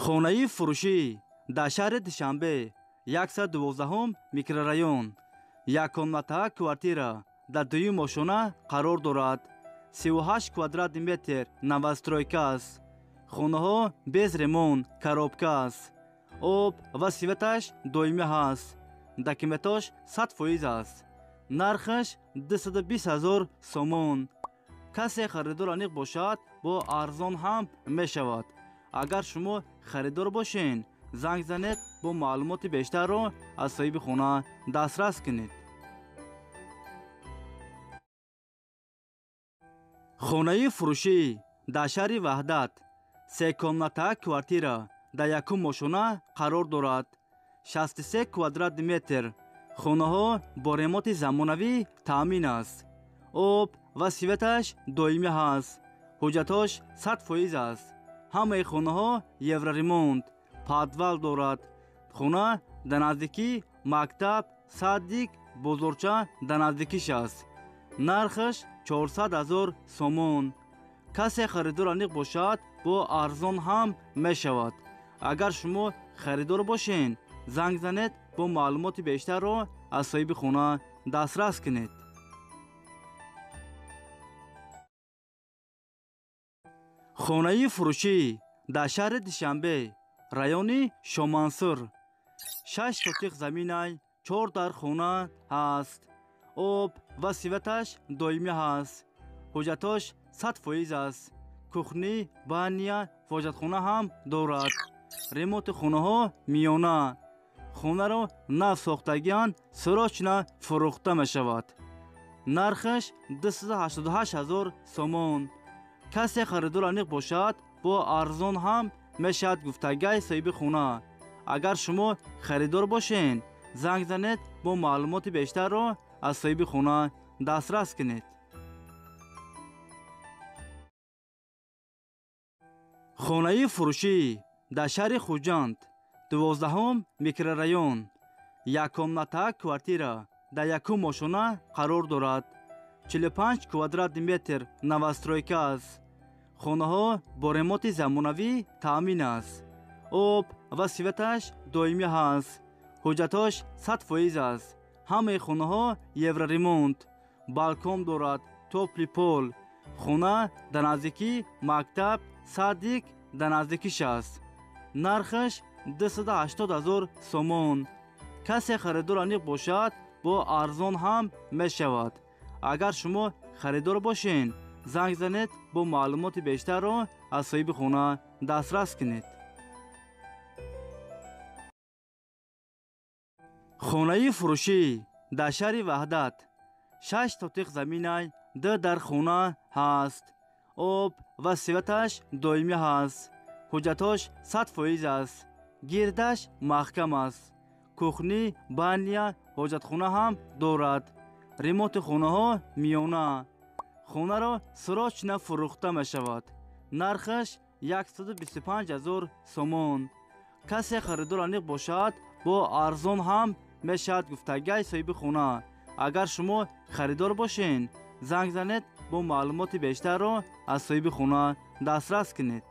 хонаи фуруши дар шаҳри Душанбе 112 микрорайон, якомната квартира дар дуюм ошона қарор дорад. 38 квадрат метр новостройка аст. хонаҳо без ремонт, коробка аст. об ва светаш доимӣ ҳаст. документош 100% аст. нархаш 220 000 сомон. касе харидор аниқ бошад, бо арзон ҳам мешавад. агар шумо харидор бошен, занг занед, бо маълумоти бештарро аз соҳиби хона дастрас кунед. хонаи фуруши дар шаҳри ваҳдат 3 комната квартира дар якум ошона қарор дорад. 63 квадрат метр. хонаҳо бо ремонти замонавӣ таъмин аст. об ва светаш доимӣ ҳаст. ҳуҷҷатош 100% аст. ҳамаи хонаҳо евроремонт, подвал дорад. хона дар наздикии мактаб, садик, бозорча дар наздикиш аст. нархаш 400 000 сомон. касе харидор аниқ бошад, бо арзон ҳам мешавад. агар шумо харидор бошен, занг занед, бо маълумоти бештарро аз соҳиби хона дастрас кунед. хонаи фуруши дар шаҳри Душанбе, райони Шомансур. 6 сотиқ заминай 4 дар хона ҳаст. об ва светаш доимӣ ҳаст. ҳуҷҷатош 100% аст. кухни, баня, ҳоҷатхона ҳам дорад. ремонти хонаҳо миёна. хонаро нав сохтагиан срочна фурӯхта мешавад. нархаш 288 000 сомон. касе харидор аниқ бошад, бо арзон ҳам мешавад гуфтагии соҳиби хона. агар шумо харидор бошен, занг занед, бо маълумоти бештарро аз соҳиби хона дастрас кунед. хонаи фуруши дар шаҳри Худжанд 12 микрорайон, якомната квартира дар якум ошона қарор дорад. 45 квадрат метр новостройка аст. хонаҳо бо ремонти замонавӣ таъмин аст. об ва светаш доимӣ ҳаст. ҳуҷҷатош 100% аст. ҳамаи хонаҳо евроремонт, балкон дорад, топли пол. хона дар наздикии мактаб, садик дар наздикиш аст. нархаш 280 000 сомон. касе харидор аниқ бошад, бо арзон ҳам мешавад. агар шумо харидор бошен, занг занед, бо маълумоти бештарро аз соҳиби хона дастрас кунед. хонаи фуруши дар шаҳри ваҳдат 6 сотиқ заминай 2 дар хона ҳаст. об ва светаш доимӣ ҳаст. ҳуҷҷатош 100% аст. гирдаш маҳкам аст. кухни, баня, ҳоҷатхона ҳам дорад. ремонти хонаҳо миёна. хонаро срочна фурӯхта мешавад. нархаш 125 000 сомон. касе харидор аниқ бошад, бо арзон ҳам мешавад гуфтагии соҳиби хона. агар шумо харидор бошен, занг занед, бо маълумоти бештарро аз соҳиби хона дастрас кунед.